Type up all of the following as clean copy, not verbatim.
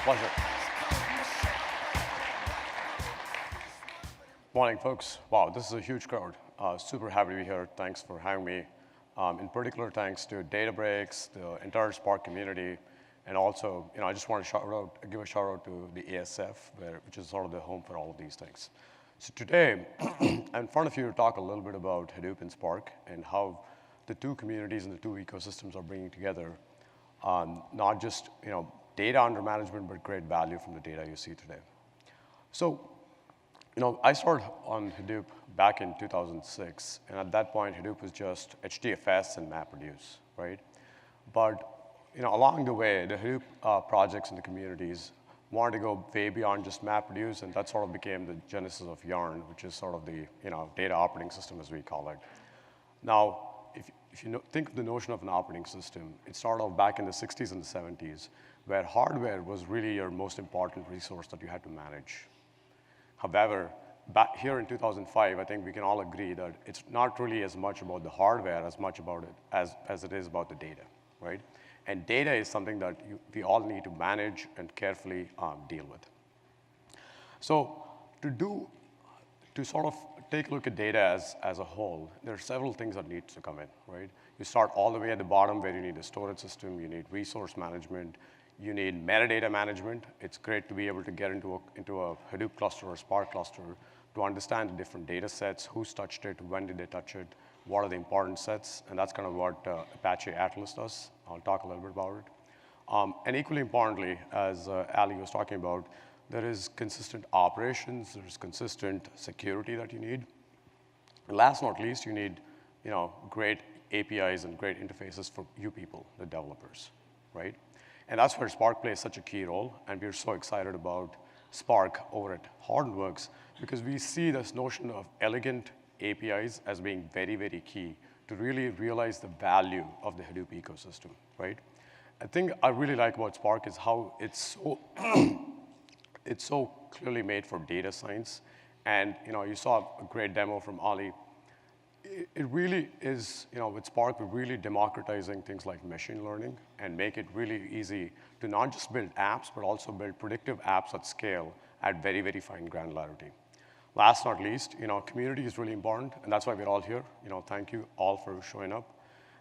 Pleasure. Morning, folks. Wow, this is a huge crowd. Super happy to be here. Thanks for having me. In particular, thanks to Databricks, the entire Spark community, and also, I just want to give a shout out to the ASF, which is sort of the home for all of these things. So today, I'm in front of you to talk a little bit about Hadoop and Spark and how the two communities and the two ecosystems are bringing together not just data under management, but great value from the data you see today. So, I started on Hadoop back in 2006, and at that point, Hadoop was just HDFS and MapReduce, right? But along the way, the Hadoop projects and the communities wanted to go way beyond just MapReduce, and that sort of became the genesis of Yarn, which is sort of the data operating system, as we call it. Now, if you think of the notion of an operating system, it started off back in the 60s and the 70s, where hardware was really your most important resource that you had to manage. However, back here in 2005, I think we can all agree that it's not really as much about the hardware as much about it as it is about the data, right? And data is something that we all need to manage and carefully deal with. So to sort of take a look at data as a whole, there are several things that need to come in, right? You start all the way at the bottom where you need a storage system, you need resource management, you need metadata management. It's great to be able to get into a Hadoop cluster or Spark cluster to understand the different data sets, who's touched it, when did they touch it, what are the important sets, and that's kind of what Apache Atlas does. I'll talk a little bit about it. And equally importantly, as Ali was talking about, there is consistent operations, there's consistent security that you need. And last but not least, you need great APIs and great interfaces for you people, the developers, right? And that's where Spark plays such a key role, and we're so excited about Spark over at Hortonworks because we see this notion of elegant APIs as being very, very key to really realize the value of the Hadoop ecosystem, right? I think I really like about Spark is how it's so it's so clearly made for data science. And you saw a great demo from Ali. It really is, with Spark, we're really democratizing things like machine learning and make it really easy to not just build apps, but also build predictive apps at scale at very, very fine granularity. Last but not least, community is really important, and that's why we're all here. Thank you all for showing up.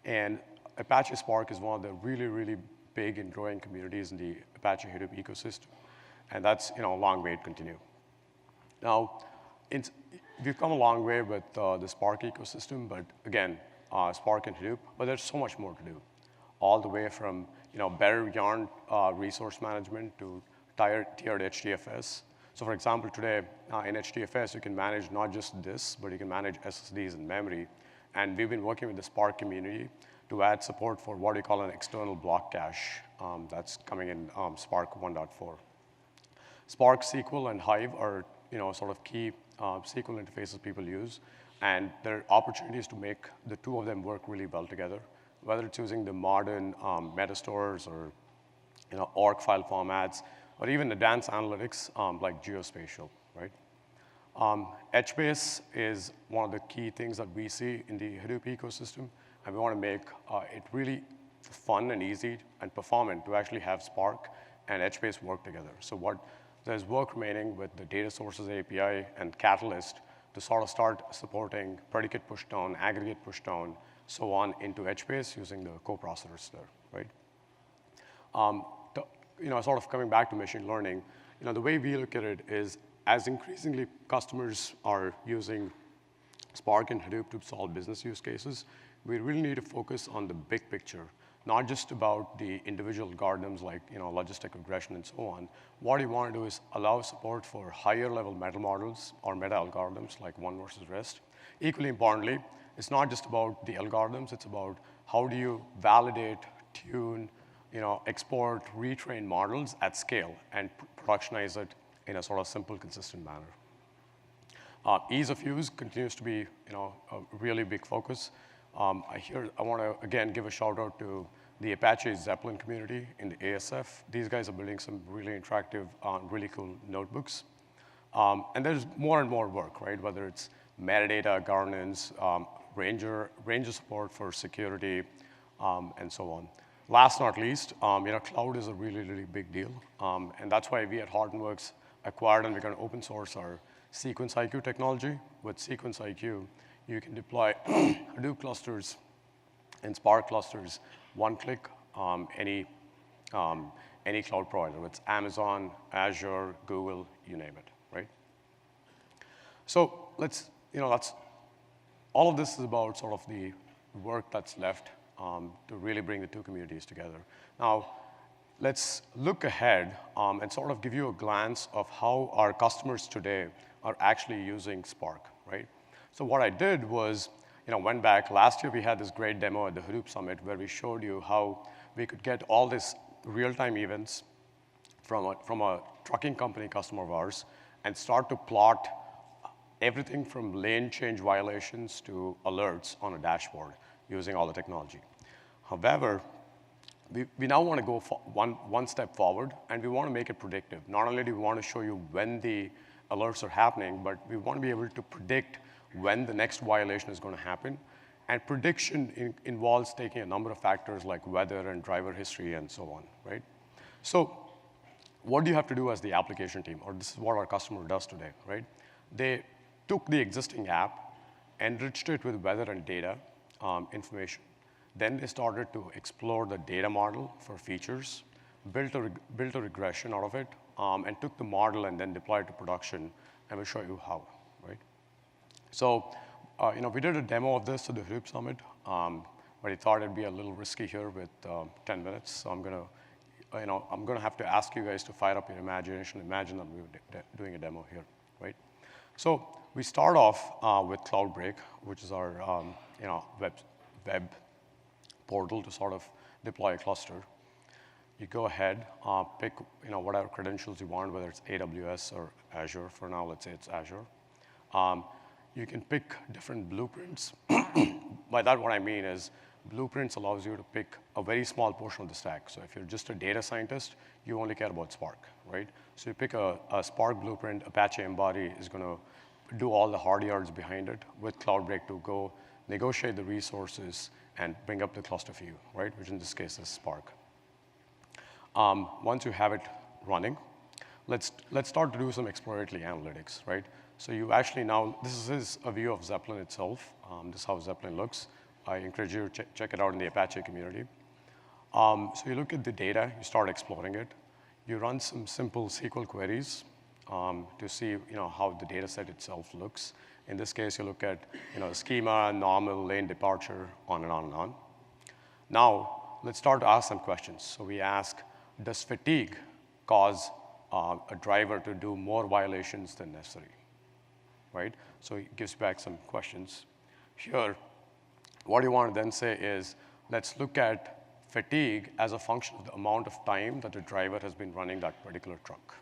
And Apache Spark is one of the really, really big and growing communities in the Apache Hadoop ecosystem. And that's a long way to continue. Now, we've come a long way with the Spark ecosystem, but again, Spark and Hadoop, but there's so much more to do. All the way from better Yarn resource management to tiered HDFS. So for example, today in HDFS, you can manage not just this, but you can manage SSDs and memory. And we've been working with the Spark community to add support for what we call an external block cache that's coming in Spark 1.4. Spark SQL and Hive are sort of key SQL interfaces people use, and there are opportunities to make the two of them work really well together, whether it's using the modern metastores or org file formats, or even advanced analytics like geospatial, right? HBase is one of the key things that we see in the Hadoop ecosystem, and we want to make it really fun and easy and performant to actually have Spark and HBase work together. So there's work remaining with the data sources API and Catalyst to sort of start supporting predicate pushdown, aggregate pushdown, so on into HBase using the co-processors there, right? Sort of coming back to machine learning, the way we look at it is as increasingly customers are using Spark and Hadoop to solve business use cases, we really need to focus on the big picture, not just about the individual algorithms like logistic regression and so on. What you want to do is allow support for higher level meta models or meta algorithms like one versus rest. Equally importantly, it's not just about the algorithms, it's about how do you validate, tune, export, retrain models at scale and productionize it in a sort of simple, consistent manner. Ease of use continues to be a really big focus. I want to, again, give a shout out to the Apache Zeppelin community in the ASF. These guys are building some really interactive, really cool notebooks. And there's more and more work, right? Whether it's metadata governance, Ranger support for security, and so on. Last not least, cloud is a really, really big deal. And that's why we at Hortonworks acquired and we're going to open source our Sequence IQ technology. With Sequence IQ, you can deploy Hadoop clusters and Spark clusters, one click, any cloud provider. It's Amazon, Azure, Google, you name it, right? So that's all of this is about sort of the work that's left to really bring the two communities together. Now, let's look ahead and sort of give you a glance of how our customers today are actually using Spark, right? So what I did was, went back. Last year, we had this great demo at the Hadoop Summit where we showed you how we could get all these real-time events from a trucking company customer of ours and start to plot everything from lane change violations to alerts on a dashboard using all the technology. However, we now want to go one step forward, and we want to make it predictive. Not only do we want to show you when the alerts are happening, but we want to be able to predict when the next violation is going to happen. And prediction involves taking a number of factors like weather and driver history and so on, right? So what do you have to do as the application team? Or this is what our customer does today, right? They took the existing app, enriched it with weather and data information. Then they started to explore the data model for features, built a regression out of it, and took the model and then deployed it to production, and we'll show you how, right? So, we did a demo of this at the Hadoop Summit, but I thought it'd be a little risky here with 10 minutes, so I'm gonna have to ask you guys to fire up your imagination. Imagine that we were doing a demo here, right? So we start off with CloudBreak, which is our web portal to sort of deploy a cluster. You go ahead, pick whatever credentials you want, whether it's AWS or Azure. For now, let's say it's Azure. You can pick different blueprints. By that, what I mean is blueprints allows you to pick a very small portion of the stack. So if you're just a data scientist, you only care about Spark, right? So you pick a Spark blueprint, Apache Embody is going to do all the hard yards behind it with CloudBreak to go negotiate the resources and bring up the cluster for you, right? Which in this case is Spark. Once you have it running, let's start to do some exploratory analytics, right? So you actually now, this is a view of Zeppelin itself. This is how Zeppelin looks. I encourage you to check it out in the Apache community. So you look at the data, you start exploring it. You run some simple SQL queries to see how the data set itself looks. In this case, you look at schema, normal, lane departure, on and on and on. Now, let's start to ask some questions. So we ask, does fatigue cause a driver to do more violations than necessary, right? So it gives back some questions. Here, what you want to then say is, let's look at fatigue as a function of the amount of time that the driver has been running that particular truck,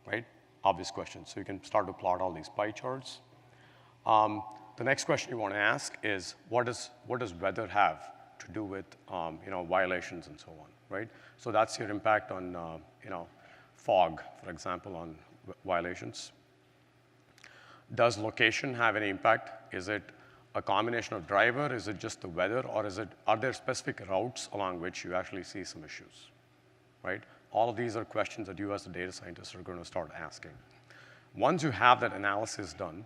right? Obvious question. So you can start to plot all these pie charts. The next question you want to ask is, what does weather have to do with violations and so on, right? So that's your impact on fog, for example, on violations. Does location have any impact? Is it a combination of driver? Is it just the weather? Or are there specific routes along which you actually see some issues, right? All of these are questions that you as a data scientist are going to start asking. Once you have that analysis done,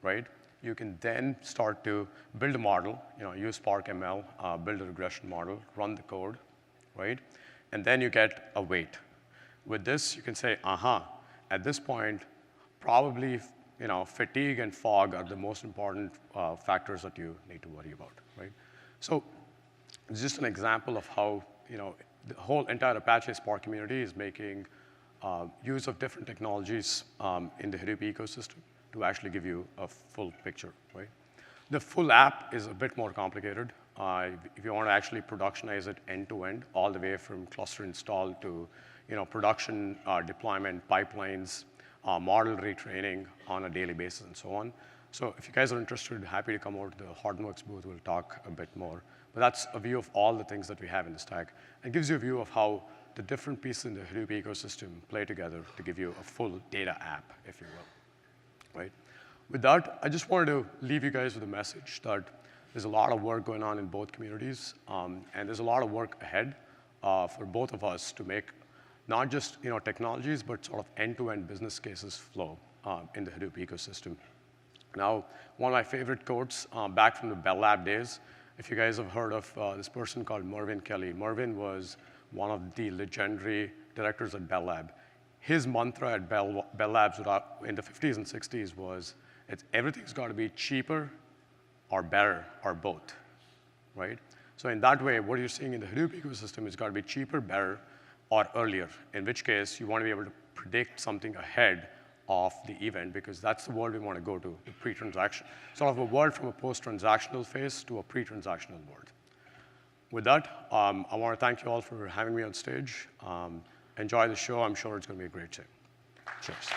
right, you can then start to build a model, use Spark ML, build a regression model, run the code, right? And then you get a weight. With this, you can say, at this point, probably fatigue and fog are the most important factors that you need to worry about, right? So it's just an example of how the whole entire Apache Spark community is making use of different technologies in the Hadoop ecosystem to actually give you a full picture, right? The full app is a bit more complicated. If you want to actually productionize it end to end, all the way from cluster install to production deployment, pipelines, model retraining on a daily basis, and so on. So if you guys are interested, happy to come over to the Hortonworks booth. We'll talk a bit more. But that's a view of all the things that we have in the stack. It gives you a view of how the different pieces in the Hadoop ecosystem play together to give you a full data app, if you will, right? With that, I just wanted to leave you guys with a message that There's a lot of work going on in both communities, and there's a lot of work ahead for both of us to make not just technologies, but sort of end-to-end business cases flow in the Hadoop ecosystem. Now, one of my favorite quotes back from the Bell Lab days, if you guys have heard of this person called Mervyn Kelly. Mervyn was one of the legendary directors at Bell Lab. His mantra at Bell Labs in the 50s and 60s was, everything's got to be cheaper or better or both, right? So in that way, what you're seeing in the Hadoop ecosystem is got to be cheaper, better, or earlier, in which case you want to be able to predict something ahead of the event, because that's the world we want to go to, the pre-transaction. Sort of a world from a post-transactional phase to a pre-transactional world. With that, I want to thank you all for having me on stage. Enjoy the show. I'm sure it's going to be a great show. Cheers.